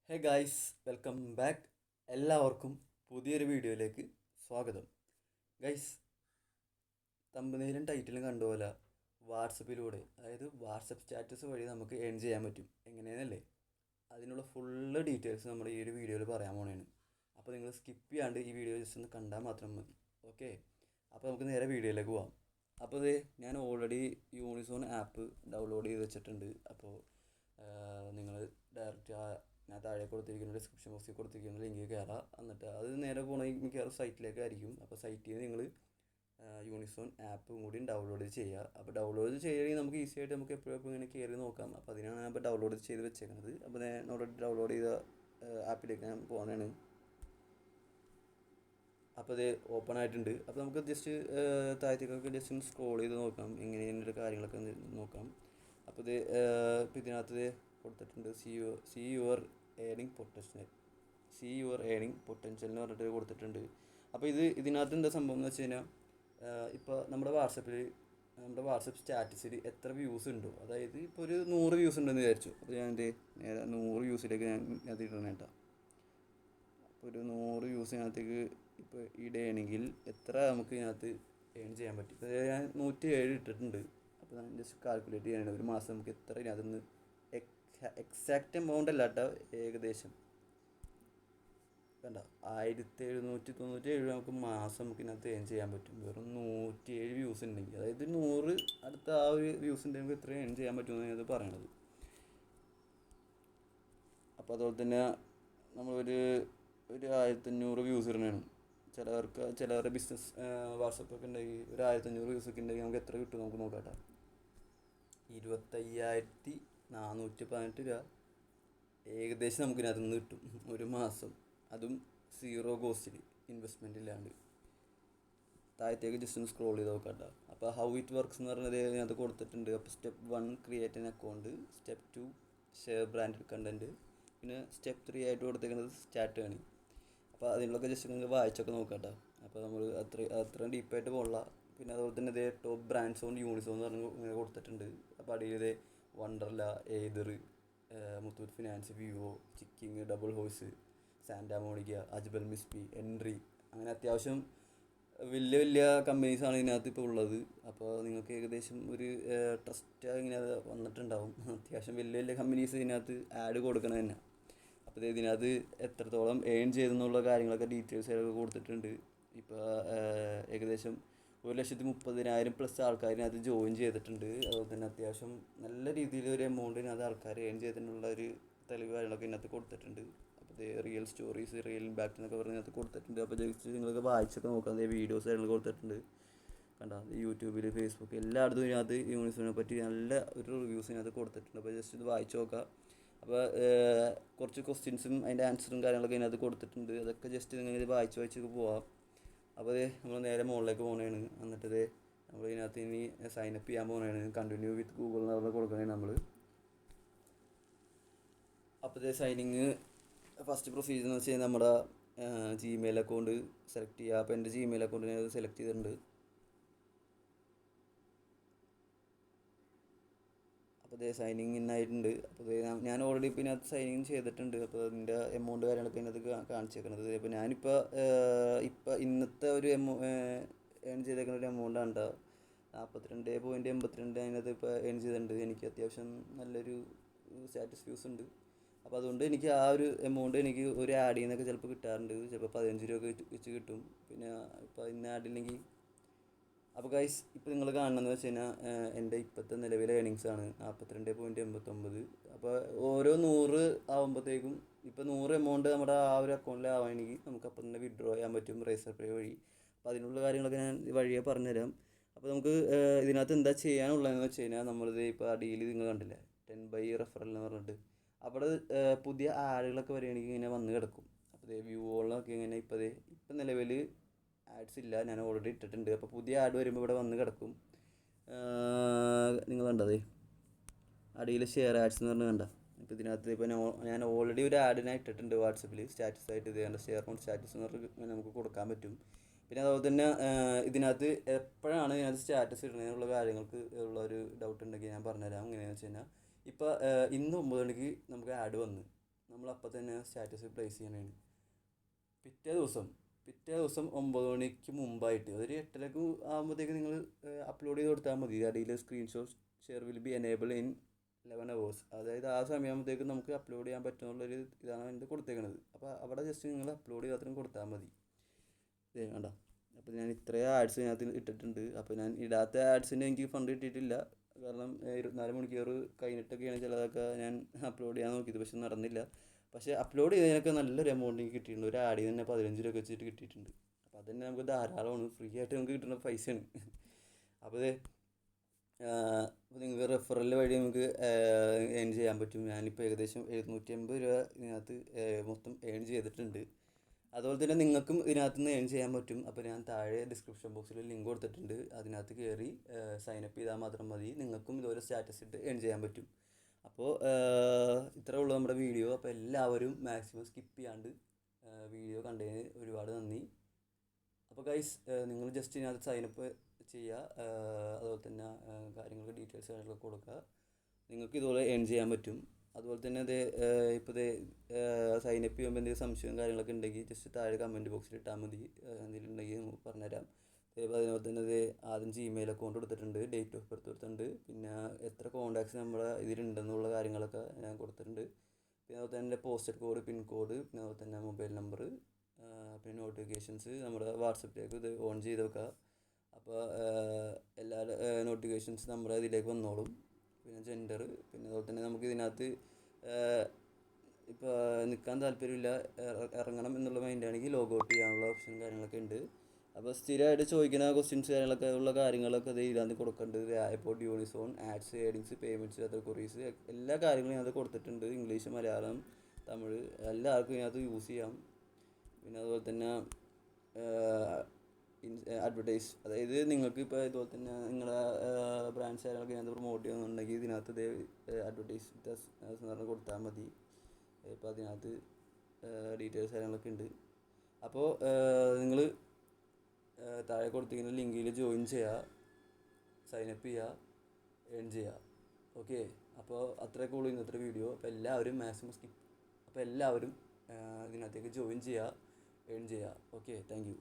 Hey guys, welcome back. എല്ലാവർക്കും പുതിയൊരു വീഡിയോയിലേക്ക് സ്വാഗതം. ഗൈസ്, തമ്പനെയിലും ടൈറ്റിലും കണ്ടുപോലെ വാട്സപ്പിലൂടെ, അതായത് വാട്സപ്പ് സ്റ്റാറ്റസ് വഴി നമുക്ക് ഏൺ ചെയ്യാൻ പറ്റും. എങ്ങനെയാണല്ലേ? അതിനുള്ള ഫുള്ള് ഡീറ്റെയിൽസ് നമ്മൾ ഈ ഒരു വീഡിയോയിൽ പറയാൻ പോണേണ്. അപ്പോൾ നിങ്ങൾ സ്കിപ്പ് ചെയ്യാണ്ട് ഈ വീഡിയോ ജസ്റ്റ് ഒന്ന് കണ്ടാൽ മാത്രം മതി. ഓക്കെ, അപ്പോൾ നമുക്ക് നേരെ വീഡിയോയിലേക്ക് പോവാം. അപ്പോൾ ഇത് ഞാൻ ഓൾറെഡി യൂണിസോൺ ആപ്പ് ഡൗൺലോഡ് ചെയ്ത് വെച്ചിട്ടുണ്ട്. അപ്പോൾ നിങ്ങൾ ഡയറക്റ്റ് ഞാൻ താഴെ കൊടുത്തിരിക്കുന്ന ഡിസ്ക്രിപ്ഷൻ ബോക്സിൽ കൊടുത്തിരിക്കുന്ന ലിങ്കിൽ കയറാം. എന്നിട്ട് അത് നേരെ പോകണമെങ്കിൽ മിക്കവാറും സൈറ്റിലേക്കായിരിക്കും. അപ്പോൾ സൈറ്റിൽ നിന്ന് നിങ്ങൾ യൂണിസോൺ ആപ്പും കൂടി ഡൗൺലോഡ് ചെയ്യുക. അപ്പോൾ ഡൗൺലോഡ് ചെയ്യുകയാണെങ്കിൽ നമുക്ക് ഈസി ആയിട്ട് നമുക്ക് എപ്പോഴും ഇങ്ങനെ കയറി നോക്കാം. അപ്പോൾ അതിനാണ് ഞാൻ ഇപ്പോൾ ഡൗൺലോഡ് ചെയ്ത് വെച്ചേക്കുന്നത്. അപ്പോൾ ഞാൻ ഓൾറെഡി ഡൗൺലോഡ് ചെയ്ത ആപ്പിലേക്ക് ഞാൻ പോകണതാണ്. അപ്പോൾ ഇത് ഓപ്പൺ ആയിട്ടുണ്ട്. അപ്പോൾ നമുക്ക് ജസ്റ്റ് താഴത്തേക്കൊക്കെ ജസ്റ്റ് ഒന്ന് സ്ക്രോൾ ചെയ്ത് നോക്കാം, എങ്ങനെയാണ് കാര്യങ്ങളൊക്കെ നോക്കാം. അപ്പോൾ ഇത് ഇപ്പോൾ ഇതിനകത്ത് കൊടുത്തിട്ടുണ്ട് സി യുവർ ഏണിംഗ് പൊട്ടൻഷ്യൽ എന്ന് പറഞ്ഞിട്ട് കൊടുത്തിട്ടുണ്ട്. അപ്പോൾ ഇതിനകത്ത് എന്താ സംഭവം എന്ന് വെച്ച് കഴിഞ്ഞാൽ, ഇപ്പോൾ നമ്മുടെ വാട്സപ്പ് സ്റ്റാറ്റസിൽ എത്ര വ്യൂസ് ഉണ്ടോ, അതായത് ഇപ്പോൾ ഒരു 100 വ്യൂസ് ഉണ്ടെന്ന് വിചാരിച്ചു. അപ്പോൾ ഞാൻ നേരെ 100 വ്യൂസിലേക്ക് ഞാൻ അത് ഇടണം കേട്ടോ. അപ്പോൾ ഒരു 100 വ്യൂസിനകത്തേക്ക് ഇപ്പോൾ ഇടുകയാണെങ്കിൽ എത്ര നമുക്ക് ഇതിനകത്ത് ഏൺ ചെയ്യാൻ പറ്റും. ഇപ്പോൾ ഞാൻ 107 ഇട്ടിട്ടുണ്ട്. അപ്പോൾ ഞാൻ ജസ്റ്റ് കാൽക്കുലേറ്റ് ചെയ്യാനാണ് ഒരു മാസം നമുക്ക് എത്ര ഇതിനകത്ത് നിന്ന് എക്സാക്റ്റ് എമൗണ്ട് അല്ല കേട്ടോ, ഏകദേശം വേണ്ട 1797 നമുക്ക് മാസം നമുക്ക് ഇതിനകത്ത് ഏൺ ചെയ്യാൻ പറ്റും. വെറും 107 വ്യൂസ് ഉണ്ടെങ്കിൽ, അതായത് 100 അടുത്ത ആ ഒരു വ്യൂസ് ഉണ്ടെങ്കിൽ നമുക്ക് എത്ര ഏൺ ചെയ്യാൻ പറ്റുമെന്ന് ഞാൻ പറയണത്. അപ്പോൾ അതുപോലെ തന്നെ നമ്മളൊരു 1500 വ്യൂസ് ഇടണതാണ്. ചിലവരുടെ ബിസിനസ് വാട്സപ്പൊക്കെ ഉണ്ടെങ്കിൽ ഒരു 1500 വ്യൂസൊക്കെ ഉണ്ടെങ്കിൽ നമുക്ക് എത്ര കിട്ടും നമുക്ക് നോക്കാം കേട്ടോ. 25,418 രൂപ ഏകദേശം നമുക്കിനകത്ത് നിന്ന് കിട്ടും ഒരു മാസം. അതും 0 കോസ്റ്റിൽ, ഇൻവെസ്റ്റ്മെൻ്റ് ഇല്ലാണ്ട്. താഴത്തേക്ക് ജസ്റ്റ് ഒന്ന് സ്ക്രോൾ ചെയ്ത് നോക്കാം കേട്ടോ. അപ്പോൾ ഹൗ ഇറ്റ് വർക്ക്സ് എന്ന് പറഞ്ഞത് ഇതിനകത്ത് കൊടുത്തിട്ടുണ്ട്. അപ്പോൾ step 1 create an account, step 2 share branded content, പിന്നെ സ്റ്റെപ്പ് 3 ആയിട്ട് കൊടുത്തേക്കുന്നത് സ്റ്റാർട്ട് ഏണിംഗ്. അപ്പോൾ അതിനുള്ളൊക്കെ ജസ്റ്റ് നിങ്ങൾക്ക് വായിച്ചൊക്കെ നോക്കാം കേട്ടോ. അപ്പോൾ നമ്മൾ അത്രയും ഡീപ്പായിട്ട് പോകില്ല. പിന്നെ അതുപോലെ തന്നെ ഇതേ ടോപ്പ് ബ്രാൻഡ്സ് ഓൺ യൂണിസോൺ എന്ന് പറഞ്ഞ് ഇങ്ങനെ കൊടുത്തിട്ടുണ്ട്. അപ്പോൾ അടിയിൽ ഇതേ Wonderla, Ather, Muthoot Finance, Vivo, Chicking, Double Horse, Santa Monica, Ajmal മിസ്ബി, എൻട്രി, അങ്ങനെ അത്യാവശ്യം വലിയ വലിയ കമ്പനീസാണ് ഇതിനകത്ത് ഇപ്പോൾ ഉള്ളത്. അപ്പോൾ നിങ്ങൾക്ക് ഏകദേശം ഒരു ട്രസ്റ്റ് ഇങ്ങനെ വന്നിട്ടുണ്ടാവും. അത്യാവശ്യം വലിയ വലിയ കമ്പനീസ് ഇതിനകത്ത് ആഡ് കൊടുക്കണം തന്നെ. അപ്പോൾ ഇതിനകത്ത് എത്രത്തോളം ഏൺ ചെയ്തെന്നുള്ള കാര്യങ്ങളൊക്കെ ഡീറ്റെയിൽസ് ഒക്കെ കൊടുത്തിട്ടുണ്ട്. ഇപ്പോൾ ഏകദേശം 1,30,000+ ആൾക്കാർ ഇതിനകത്ത് ജോയിൻ ചെയ്തിട്ടുണ്ട്. അതുപോലെ തന്നെ അത്യാവശ്യം നല്ല രീതിയിൽ ഒരു എമൗണ്ട് ഇതിനകത്ത് ആൾക്കാർ ഏൺ ചെയ്തിട്ടുള്ള ഒരു തെളിവ് കാര്യങ്ങളൊക്കെ ഇതിനകത്ത് കൊടുത്തിട്ടുണ്ട്. അപ്പോൾ ഇത് റിയൽ സ്റ്റോറീസ്, റിയൽ ഇമ്പാക്റ്റ് എന്നൊക്കെ പറഞ്ഞ് ഇതിനകത്ത് കൊടുത്തിട്ടുണ്ട്. അപ്പോൾ ജസ്റ്റ് നിങ്ങൾക്ക് വായിച്ചൊക്കെ നോക്കാം. അതേ വീഡിയോസ് കാര്യങ്ങൾ കൊടുത്തിട്ടുണ്ട് കണ്ടോ. യൂട്യൂബിൽ, ഫേസ്ബുക്ക് എല്ലായിടത്തും ഇതിനകത്ത് യൂണിസോണിനെ പറ്റി നല്ല ഒരു റിവ്യൂസ് ഇതിനകത്ത് കൊടുത്തിട്ടുണ്ട്. അപ്പോൾ ജസ്റ്റ് ഇത് വായിച്ച് നോക്കാം. അപ്പോൾ കുറച്ച് ക്വസ്റ്റ്യൻസും അതിൻ്റെ ആൻസറും കാര്യങ്ങളൊക്കെ ഇതിനകത്ത് കൊടുത്തിട്ടുണ്ട്. അതൊക്കെ ജസ്റ്റ് നിങ്ങൾ വായിച്ച് പോവാം. അപ്പോൾ നമ്മൾ നേരെ മുകളിലേക്ക് പോകുന്നതാണ്. എന്നിട്ട് നമ്മൾ ഇതിനകത്ത് ഇനി സൈനപ്പ് ചെയ്യാൻ പോകുന്നതാണ്. കണ്ടിന്യൂ വിത്ത് ഗൂഗിൾ എന്ന് പറഞ്ഞ് കൊടുക്കണേ നമ്മൾ. അപ്പോൾ സൈനിങ് ഫസ്റ്റ് പ്രൊസീജിയർ എന്ന് വെച്ച് കഴിഞ്ഞാൽ നമ്മുടെ ജിമെയിൽ അക്കൗണ്ട് സെലക്ട് ചെയ്യുക. അപ്പോൾ എൻ്റെ ജിമെയിൽ അക്കൗണ്ട് ഞാൻ സെലക്ട് ചെയ്തിട്ടുണ്ട്. അപ്പോൾ സൈനിങ് ഇൻ ആയിട്ടുണ്ട്. അപ്പോൾ ഞാൻ ഓൾറെഡി ഇപ്പോൾ ഇതിനകത്ത് സൈനിങ് ചെയ്തിട്ടുണ്ട്. അപ്പോൾ അതിൻ്റെ എമൗണ്ട് കാര്യങ്ങളൊക്കെ ഇതിനകത്ത് കാണിച്ചേക്കുന്നത്. അപ്പോൾ ഞാനിപ്പോൾ ഇന്നത്തെ ഒരു ഏൺ ചെയ്തേക്കുന്ന ഒരു എമൗണ്ടാണ് കേട്ടോ. 42.82 അതിനകത്ത് ഇപ്പോൾ ഏൺ ചെയ്തിട്ടുണ്ട്. എനിക്ക് അത്യാവശ്യം നല്ലൊരു സാറ്റിസ്ഫ്യൂസ് ഉണ്ട്. അപ്പോൾ അതുകൊണ്ട് എനിക്ക് ആ ഒരു എമൗണ്ട് എനിക്ക് ഒരു ആഡിൽ നിന്നൊക്കെ ചിലപ്പോൾ കിട്ടാറുണ്ട്. ചിലപ്പോൾ 15 രൂപ വെച്ച് കിട്ടും. പിന്നെ ഇപ്പോൾ ഇന്ന് ആഡില്ലെങ്കിൽ അപ്പോൾ ഗൈസ്, ഇപ്പോൾ നിങ്ങൾ കാണണമെന്ന് വെച്ച് കഴിഞ്ഞാൽ എൻ്റെ ഇപ്പോഴത്തെ നിലവിലെ ഏണിങ്സാണ് 42.89. അപ്പോൾ ഓരോ 100 ആകുമ്പോഴത്തേക്കും ഇപ്പോൾ 100 എമൗണ്ട് നമ്മുടെ ആ ഒരു അക്കൗണ്ടിൽ ആവുകയാണെങ്കിൽ നമുക്ക് അപ്പം തന്നെ വിഡ്രോ ചെയ്യാൻ പറ്റും റേസർ പേ വഴി. അപ്പോൾ അതിനുള്ള കാര്യങ്ങളൊക്കെ ഞാൻ വഴിയെ പറഞ്ഞുതരാം. അപ്പോൾ നമുക്ക് ഇതിനകത്ത് എന്താ ചെയ്യാനുള്ളതെന്ന് വെച്ച് കഴിഞ്ഞാൽ, നമ്മളിത് ഇപ്പോൾ ആ ഡീല് നിങ്ങൾ കണ്ടില്ലേ, 10 ബൈ റെഫറൽ എന്ന് പറഞ്ഞിട്ട് അവിടെ പുതിയ ആഡുകളൊക്കെ വരികയാണെങ്കിൽ ഇങ്ങനെ വന്ന് കിടക്കും. അപ്പോൾ വ്യൂകളൊക്കെ ഇങ്ങനെ ഇപ്പം നിലവിൽ ആഡ്സ് ഇല്ല, ഞാൻ ഓൾറെഡി ഇട്ടിട്ടുണ്ട്. അപ്പോൾ പുതിയ ആഡ് വരുമ്പോൾ ഇവിടെ വന്ന് കിടക്കും. നിങ്ങൾ കണ്ടതേ അടിയിൽ ഷെയർ ആഡ്സ് എന്ന് പറഞ്ഞ് കണ്ട. ഇപ്പോൾ ഇതിനകത്ത് ഇപ്പോൾ ഞാൻ ഓൾറെഡി ഒരു ആഡിനായി ഇട്ടിട്ടുണ്ട് വാട്സപ്പിൽ സ്റ്റാറ്റസ് ആയിട്ട്. ഇത് കണ്ട ഷെയർ ഓൺ സ്റ്റാറ്റസ് എന്ന് പറഞ്ഞ് നമുക്ക് കൊടുക്കാൻ പറ്റും. പിന്നെ അതുപോലെ തന്നെ ഇതിനകത്ത് എപ്പോഴാണ് ഇതിനകത്ത് സ്റ്റാറ്റസ് ഇടുന്നതിനുള്ള കാര്യങ്ങൾക്ക് ഉള്ള ഒരു ഡൗട്ട് ഉണ്ടെങ്കിൽ ഞാൻ പറഞ്ഞുതരാം. എങ്ങനെയാണെന്ന് വെച്ച് കഴിഞ്ഞാൽ, ഇപ്പോൾ ഇന്ന് 9 മണിക്ക് നമുക്ക് ആഡ് വന്ന് നമ്മൾ അപ്പം തന്നെ സ്റ്റാറ്റസ് പ്ലേസ് ചെയ്യണതാണ്. പിറ്റേ ദിവസം പിറ്റേ ദിവസം 9 മണിക്ക് മുമ്പായിട്ട് ഒരു 8:30 ആകുമ്പോഴത്തേക്ക് നിങ്ങൾ അപ്ലോഡ് ചെയ്ത് കൊടുത്താൽ മതി. അടിയിൽ screenshot share will be enable in 11 hours. അതായത് ആ സമയമാകുമ്പോഴത്തേക്ക് നമുക്ക് അപ്ലോഡ് ചെയ്യാൻ പറ്റുന്നുള്ളൊരു ഇതാണ് എൻ്റെ കൊടുത്തേക്കണത്. അപ്പോൾ അവിടെ ജസ്റ്റ് നിങ്ങൾ അപ്ലോഡ് ചെയ്താൽ കൊടുത്താൽ മതി. വേണ്ട. അപ്പോൾ ഞാൻ ഇത്രയും ആഡ്സ് ഇതിനകത്ത് ഇട്ടിട്ടുണ്ട്. അപ്പോൾ ഞാൻ ഇടാത്ത ആഡ്സിന് എനിക്ക് ഫണ്ട് കിട്ടിയിട്ടില്ല. കാരണം 24 മണിക്കൂർ കഴിഞ്ഞിട്ടൊക്കെയാണ് ചിലതൊക്കെ ഞാൻ അപ്ലോഡ് ചെയ്യാൻ നോക്കിയത്, പക്ഷെ നടന്നില്ല. പക്ഷേ അപ്ലോഡ് ചെയ്തതിനൊക്കെ നല്ലൊരു എമൗണ്ട് എനിക്ക് കിട്ടിയിട്ടുണ്ട്. ഒരു ആഡിൽ തന്നെ 15 രൂപ വെച്ചിട്ട് കിട്ടിയിട്ടുണ്ട്. അപ്പോൾ അതന്നെ നമുക്ക് ധാരാളമാണ്, ഫ്രീ ആയിട്ട് നമുക്ക് കിട്ടുന്ന പൈസയാണ്. അപ്പോൾ നിങ്ങൾക്ക് റെഫറൽ വഴി നമുക്ക് ഏൺ ചെയ്യാൻ പറ്റും. ഞാനിപ്പോൾ ഏകദേശം 750 രൂപ ഇതിനകത്ത് മൊത്തം ഏൺ ചെയ്തിട്ടുണ്ട്. അതുപോലെ തന്നെ നിങ്ങൾക്കും ഇതിനകത്ത് നിന്ന് ഏൺ ചെയ്യാൻ പറ്റും. അപ്പോൾ ഞാൻ താഴെ ഡിസ്ക്രിപ്ഷൻ ബോക്സിൽ ലിങ്ക് കൊടുത്തിട്ടുണ്ട്. അതിനകത്ത് കയറി സൈനപ്പ് ചെയ്താൽ മാത്രം മതി. നിങ്ങൾക്കും ഇതുപോലെ സ്റ്റാറ്റസ് ഇട്ട് ഏൺ ചെയ്യാൻ പറ്റും. അപ്പോൾ ഇത്രേ ഉള്ളൂ നമ്മുടെ വീഡിയോ. അപ്പോൾ എല്ലാവരും മാക്സിമം സ്കിപ്പ് ചെയ്യാണ്ട് വീഡിയോ കണ്ടതിന് ഒരുപാട് നന്ദി. അപ്പോൾ ഗൈസ്, നിങ്ങൾ ജസ്റ്റ് ഇതിനകത്ത് സൈനപ്പ് ചെയ്യുക. അതുപോലെ തന്നെ കാര്യങ്ങൾക്ക് ഡീറ്റെയിൽസ് കാര്യങ്ങളൊക്കെ കൊടുക്കുക. നിങ്ങൾക്ക് ഇതുപോലെ ഏൺ ചെയ്യാൻ പറ്റും. അതുപോലെ തന്നെ ഇപ്പോൾ സൈനപ്പ് ചെയ്യുമ്പോൾ എന്തെങ്കിലും സംശയവും കാര്യങ്ങളൊക്കെ ഉണ്ടെങ്കിൽ ജസ്റ്റ് താഴെ കമൻറ്റ് ബോക്സിൽ ഇട്ടാൽ മതി. എന്തെങ്കിലും ഉണ്ടെങ്കിൽ നമുക്ക് പറഞ്ഞുതരാം. അതുപോലെ തന്നെ ആദ്യം ജിമെയിൽ അക്കൗണ്ട് കൊടുത്തിട്ടുണ്ട്, ഡേറ്റ് ഓഫ് ബർത്ത് കൊടുത്തിട്ടുണ്ട്, പിന്നെ എത്ര കോൺടാക്ട്സ് നമ്മുടെ ഇതിലുണ്ടെന്നുള്ള കാര്യങ്ങളൊക്കെ ഞാൻ കൊടുത്തിട്ടുണ്ട്. പിന്നെ അതുപോലെ തന്നെ പോസ്റ്റൽ കോഡ്, പിൻ കോഡ്, പിന്നെ അതുപോലെ തന്നെ മൊബൈൽ നമ്പർ, പിന്നെ നോട്ടിഫിക്കേഷൻസ് നമ്മുടെ വാട്സപ്പിലേക്ക് ഇത് ഓൺ ചെയ്ത് വെക്കുക. അപ്പോൾ എല്ലാ നോട്ടിഫിക്കേഷൻസ് നമ്മുടെ ഇതിലേക്ക് വന്നോളും. പിന്നെ ജെൻഡർ, പിന്നെ അതുപോലെ തന്നെ നമുക്ക് ഇതിനകത്ത് ഇപ്പോൾ നിൽക്കാൻ താല്പര്യമില്ല, ഇറങ്ങണം എന്നുള്ള മൈൻഡാണെങ്കിൽ ലോഗ് ഔട്ട് ചെയ്യാനുള്ള ഓപ്ഷൻ കാര്യങ്ങളൊക്കെ ഉണ്ട്. അപ്പോൾ സ്ഥിരമായിട്ട് ചോദിക്കുന്ന ക്വസ്റ്റ്യൻസ് കാര്യങ്ങളൊക്കെ ഉള്ള കാര്യങ്ങളൊക്കെ അത് ഇതിനകത്ത് കൊടുക്കേണ്ടത്. എയർപോർട്ട്, യൂണിസോൺ, ads, headings, payments, other queries, എല്ലാ കാര്യങ്ങളും ഇതിനകത്ത് കൊടുത്തിട്ടുണ്ട്. ഇംഗ്ലീഷ്, മലയാളം, തമിഴ് എല്ലാവർക്കും ഇതിനകത്ത് യൂസ് ചെയ്യാം. പിന്നെ അതുപോലെ തന്നെ അഡ്വർടൈസ്, അതായത് നിങ്ങൾക്ക് ഇപ്പോൾ ഇതുപോലെ തന്നെ നിങ്ങളുടെ ബ്രാൻഡ്സ് കാര്യങ്ങളൊക്കെ ഇതിനകത്ത് പ്രൊമോട്ട് ചെയ്യുന്നുണ്ടെങ്കിൽ ഇതിനകത്ത് അഡ്വർടൈസ് എന്ന് പറഞ്ഞ് കൊടുത്താൽ മതി. ഇപ്പോൾ അതിനകത്ത് ഡീറ്റെയിൽസ് കാര്യങ്ങളൊക്കെ ഉണ്ട്. അപ്പോൾ നിങ്ങൾ താഴെ കൊടുത്തിരിക്കുന്ന ലിങ്കിൽ ജോയിൻ ചെയ്യുക, സൈനപ്പ് ചെയ്യുക, ഏൺ ചെയ്യുക. ഓക്കെ, അപ്പോൾ അത്രയൊക്കെ ഉള്ളൂ ഇന്നത്തെ വീഡിയോ. അപ്പോൾ എല്ലാവരും മാക്സിമം അപ്പോൾ എല്ലാവരും ഇതിനകത്തേക്ക് ജോയിൻ ചെയ്യുക, ഏൺ ചെയ്യുക. Okay, thank you.